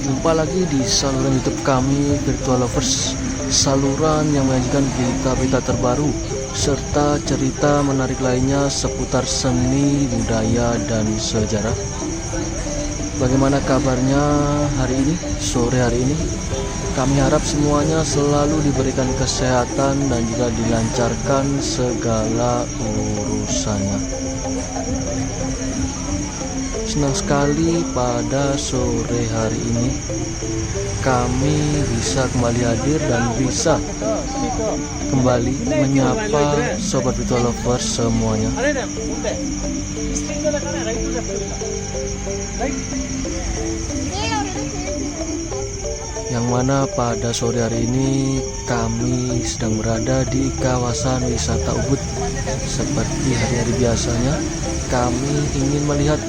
Jumpa lagi di saluran YouTube kami, Virtual Lovers, saluran yang menyajikan berita-berita terbaru serta cerita menarik lainnya seputar seni, budaya, dan sejarah. Bagaimana kabarnya hari ini, sore hari ini? Kami harap semuanya selalu diberikan kesehatan dan juga dilancarkan segala urusannya. Senang sekali pada sore hari ini kami bisa kembali hadir dan bisa kembali menyapa Sobat Virtual Lovers semuanya. Yang mana pada sore hari ini kami sedang berada di kawasan wisata Ubud. Seperti hari-hari biasanya, kami ingin melihat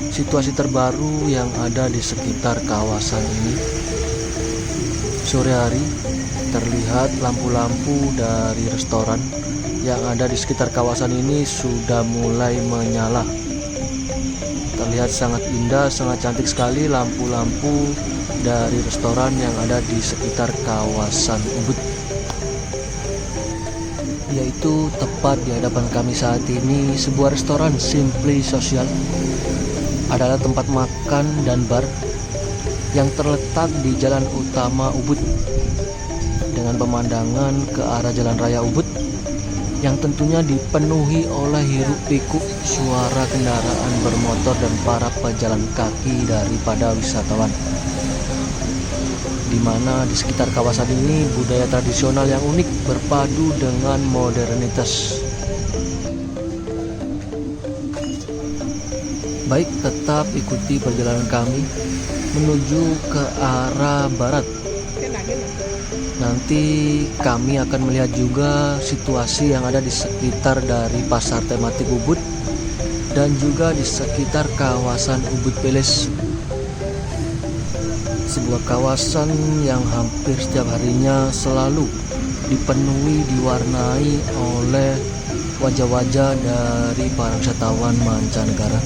situasi terbaru yang ada di sekitar kawasan ini. Sore hari terlihat lampu-lampu dari restoran yang ada di sekitar kawasan ini sudah mulai menyala. Terlihat sangat indah, sangat cantik sekali lampu-lampu dari restoran yang ada di sekitar kawasan Ubud. Yaitu tepat di hadapan kami saat ini sebuah restoran Simply Social. Adalah tempat makan dan bar yang terletak di jalan utama Ubud dengan pemandangan ke arah jalan raya Ubud yang tentunya dipenuhi oleh hiruk pikuk suara kendaraan bermotor dan para pejalan kaki daripada wisatawan, di mana di sekitar kawasan ini budaya tradisional yang unik berpadu dengan modernitas. Baik, tetap ikuti perjalanan kami menuju ke arah barat. Nanti kami akan melihat juga situasi yang ada di sekitar dari pasar tematik Ubud dan juga di sekitar kawasan Ubud Palace. Sebuah kawasan yang hampir setiap harinya selalu dipenuhi, diwarnai oleh wajah-wajah dari para wisatawan mancanegara.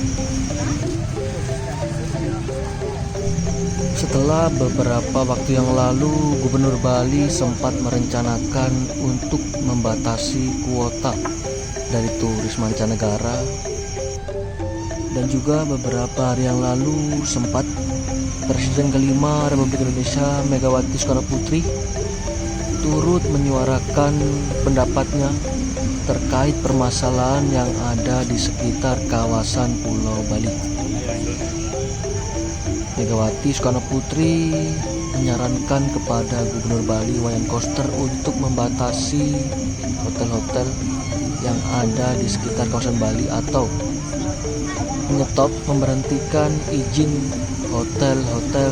Setelah beberapa waktu yang lalu, Gubernur Bali sempat merencanakan untuk membatasi kuota dari turis mancanegara, dan juga beberapa hari yang lalu sempat Presiden kelima Republik Indonesia Megawati Soekarno Putri turut menyuarakan pendapatnya terkait permasalahan yang ada di sekitar kawasan Pulau Bali. Megawati Soekarno Putri menyarankan kepada Gubernur Bali Wayan Koster untuk membatasi hotel-hotel yang ada di sekitar kawasan Bali atau menyetop, memberhentikan izin hotel-hotel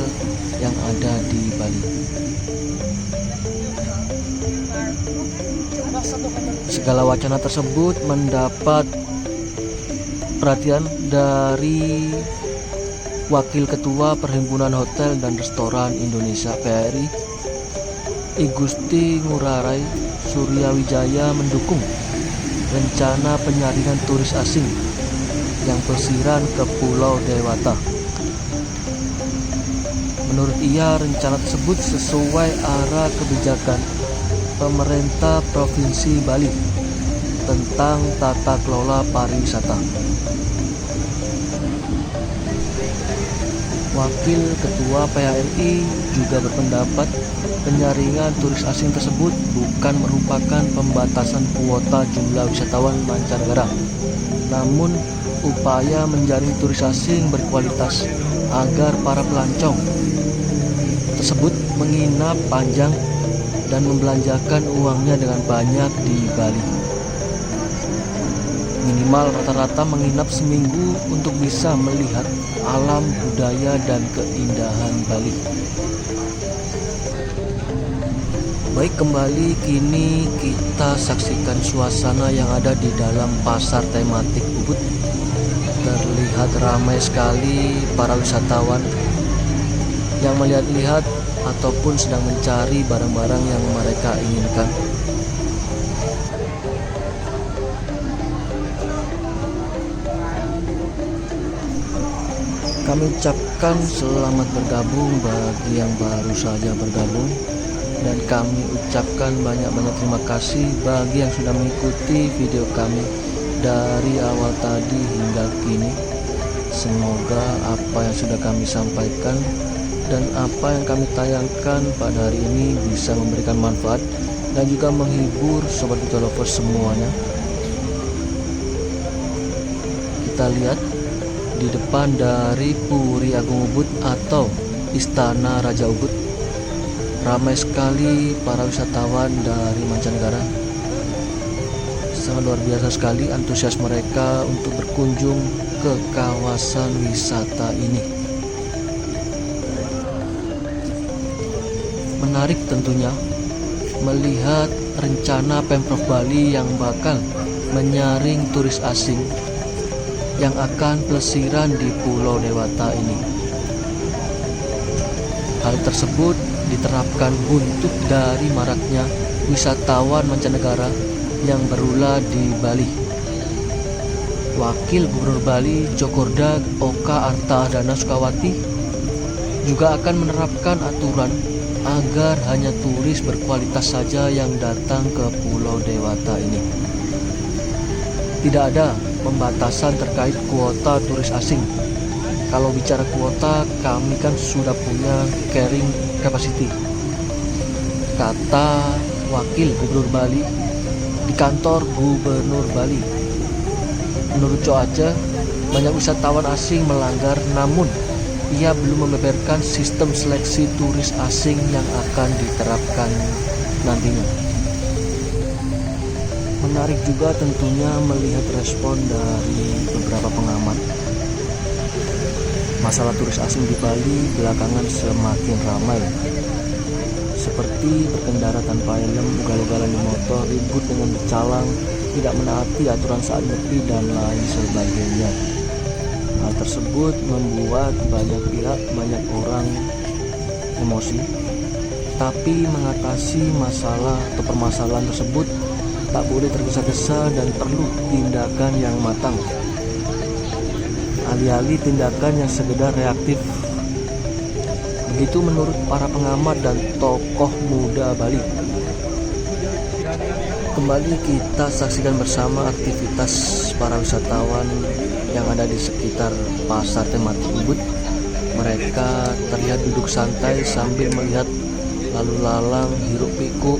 yang ada di Bali. Segala wacana tersebut mendapat perhatian dari Wakil Ketua Perhimpunan Hotel dan Restoran Indonesia (PHRI), I Gusti Ngurah Rai Suryawijaya mendukung rencana penyaringan turis asing yang pelesiran ke Pulau Dewata. Menurut ia, rencana tersebut sesuai arah kebijakan pemerintah Provinsi Bali tentang tata kelola pariwisata. Wakil Ketua PHRI juga berpendapat penyaringan turis asing tersebut bukan merupakan pembatasan kuota jumlah wisatawan mancanegara, namun upaya menjaring turis asing berkualitas agar para pelancong tersebut menginap panjang dan membelanjakan uangnya dengan banyak di Bali. Minimal rata-rata menginap seminggu untuk bisa melihat alam, budaya, dan keindahan Bali. Baik, kembali kini kita saksikan suasana yang ada di dalam pasar tematik Ubud. Terlihat ramai sekali para wisatawan yang melihat-lihat ataupun sedang mencari barang-barang yang mereka inginkan. Kami ucapkan selamat bergabung bagi yang baru saja bergabung, dan kami ucapkan banyak-banyak terima kasih bagi yang sudah mengikuti video kami dari awal tadi hingga kini. Semoga apa yang sudah kami sampaikan dan apa yang kami tayangkan pada hari ini bisa memberikan manfaat dan juga menghibur Sobat Buta Lovers semuanya. Kita lihat di depan dari Puri Agung Ubud atau Istana Raja Ubud, ramai sekali para wisatawan dari mancanegara. Sangat luar biasa sekali antusias mereka untuk berkunjung ke kawasan wisata ini. Menarik tentunya melihat rencana Pemprov Bali yang bakal menyaring turis asing yang akan pelesiran di Pulau Dewata ini. Hal tersebut diterapkan buntut dari maraknya wisatawan mancanegara yang berulah di Bali. Wakil Gubernur Bali Cokorda Oka Arta Dana Sukawati juga akan menerapkan aturan agar hanya turis berkualitas saja yang datang ke Pulau Dewata ini. Tidak ada pembatasan terkait kuota turis asing. Kalau bicara kuota, kami kan sudah punya carrying capacity, kata Wakil Gubernur Bali di kantor Gubernur Bali. Menurut Coace, banyak wisatawan asing melanggar, namun ia belum membeberkan sistem seleksi turis asing yang akan diterapkan nantinya. Menarik juga tentunya melihat respon dari beberapa pengamat. Masalah turis asing di Bali belakangan semakin ramai, seperti berkendara tanpa helm, ugal-ugalan di motor, ribut dengan bercalang, tidak menaati aturan saat nyepi, dan lain sebagainya. Hal tersebut membuat banyak pihak, banyak orang emosi. Tapi mengatasi masalah atau permasalahan tersebut tak boleh tergesa-gesa dan perlu tindakan yang matang. Alih-alih tindakan yang sekedar reaktif. Begitu menurut para pengamat dan tokoh muda Bali. Kembali kita saksikan bersama aktivitas para wisatawan yang ada di sekitar pasar tematik Ubud. Mereka terlihat duduk santai sambil melihat lalu lalang hiruk pikuk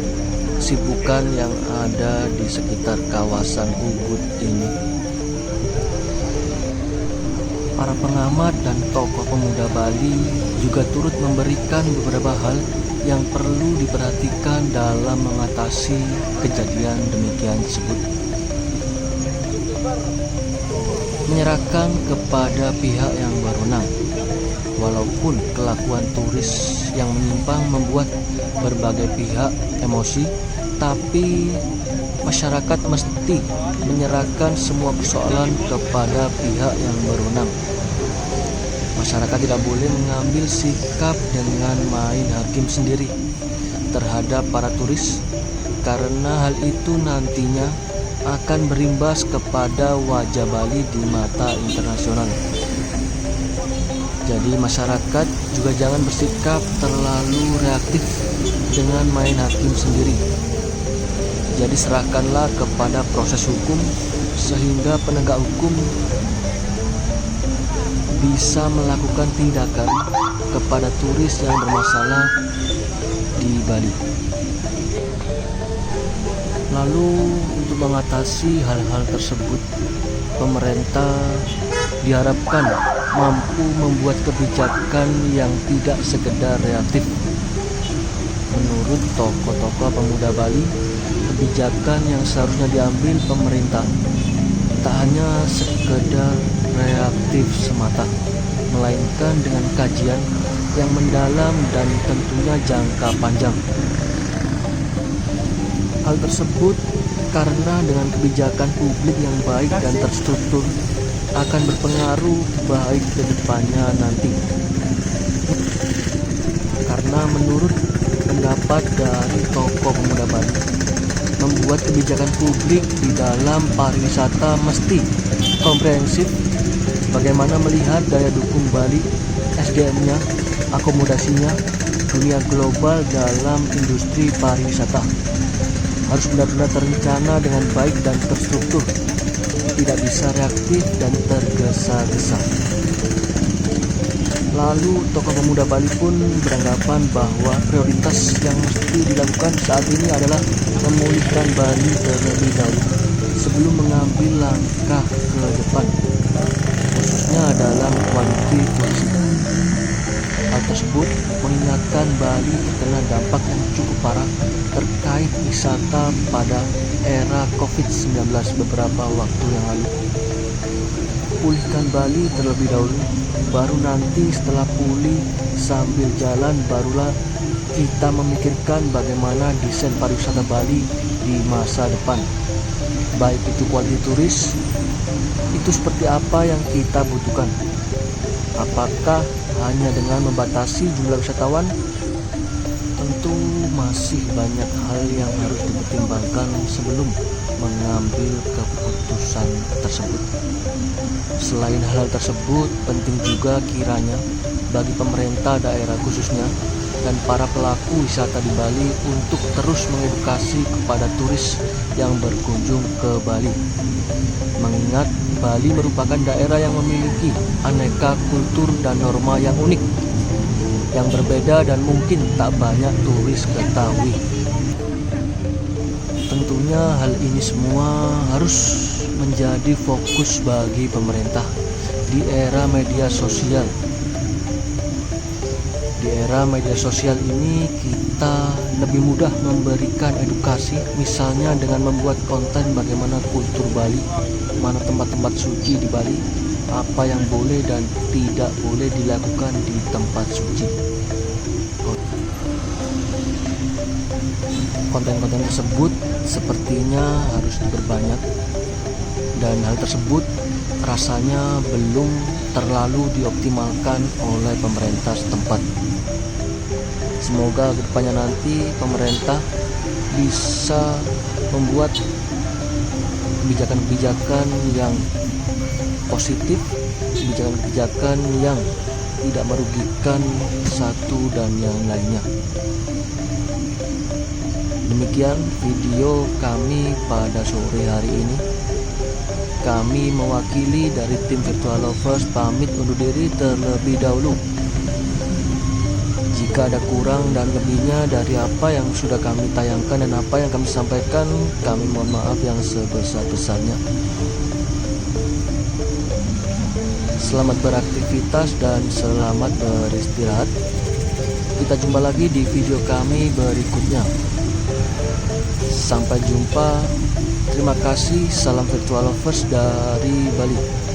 kesibukan yang ada di sekitar kawasan Ubud ini. Para pengamat dan tokoh pemuda Bali juga turut memberikan beberapa hal yang perlu diperhatikan dalam mengatasi kejadian demikian tersebut. Menyerahkan kepada pihak yang berwenang. Walaupun kelakuan turis yang menyimpang membuat berbagai pihak emosi, tapi masyarakat mesti menyerahkan semua persoalan kepada pihak yang berwenang. Masyarakat tidak boleh mengambil sikap dengan main hakim sendiri terhadap para turis, karena hal itu nantinya akan berimbas kepada wajah Bali di mata internasional. Jadi masyarakat juga jangan bersikap terlalu reaktif dengan main hakim sendiri. Jadi serahkanlah kepada proses hukum sehingga penegak hukum bisa melakukan tindakan kepada turis yang bermasalah di Bali. Lalu untuk mengatasi hal-hal tersebut, pemerintah diharapkan mampu membuat kebijakan yang tidak sekedar reaktif. Menurut tokoh-tokoh pemuda Bali, kebijakan yang seharusnya diambil pemerintah tak hanya sekedar reaktif semata, melainkan dengan kajian yang mendalam dan tentunya jangka panjang. Hal tersebut karena dengan kebijakan publik yang baik dan terstruktur akan berpengaruh baik ke depannya nanti. Karena menurut pendapat dari tokoh pemuda Bali, membuat kebijakan publik di dalam pariwisata mesti komprehensif Bagaimana melihat daya dukung Bali, SDM-nya, akomodasinya, dunia global dalam industri pariwisata. Harus benar-benar terencana dengan baik dan terstruktur, tidak bisa reaktif dan tergesa-gesa. Lalu tokoh pemuda Bali pun beranggapan bahwa prioritas yang mesti dilakukan saat ini adalah memulihkan Bali terlebih dahulu sebelum mengambil langkah ke depan, khususnya dalam kualiti turisme. Hal tersebut mengingatkan Bali terkena dampak yang cukup parah terkait wisata pada era COVID-19 beberapa waktu yang lalu. Pulihkan Bali terlebih dahulu, baru nanti setelah pulih sambil jalan barulah kita memikirkan bagaimana desain pariwisata Bali di masa depan. Baik itu kualitas turis, itu seperti apa yang kita butuhkan. Apakah hanya dengan membatasi jumlah wisatawan? Tentu masih banyak hal yang harus dipertimbangkan sebelum mengambil keputusan tersebut. Selain hal tersebut, penting juga kiranya bagi pemerintah daerah khususnya dan para pelaku wisata di Bali untuk terus mengedukasi kepada turis yang berkunjung ke Bali. Mengingat Bali merupakan daerah yang memiliki aneka kultur dan norma yang unik, yang berbeda dan mungkin tak banyak turis ketahui. Tentunya hal ini semua harus menjadi fokus bagi pemerintah di era media sosial. Di era media sosial ini kita lebih mudah memberikan edukasi, misalnya dengan membuat konten bagaimana kultur Bali, mana tempat-tempat suci di Bali, apa yang boleh dan tidak boleh dilakukan di tempat suci. Konten-konten tersebut sepertinya harus diperbanyak, dan hal tersebut rasanya belum terlalu dioptimalkan oleh pemerintah setempat. Semoga kedepannya nanti pemerintah bisa membuat kebijakan-kebijakan yang positif, kebijakan-kebijakan yang tidak merugikan satu dan yang lainnya. Demikian video kami pada sore hari ini. Kami mewakili dari tim Virtual Lovers pamit undur diri terlebih dahulu. Jika ada kurang dan lebihnya dari apa yang sudah kami tayangkan dan apa yang kami sampaikan, kami mohon maaf yang sebesar-besarnya. Selamat beraktivitas dan selamat beristirahat. Kita jumpa lagi di video kami berikutnya. Sampai jumpa. Terima kasih. Salam Virtual Lovers dari Bali.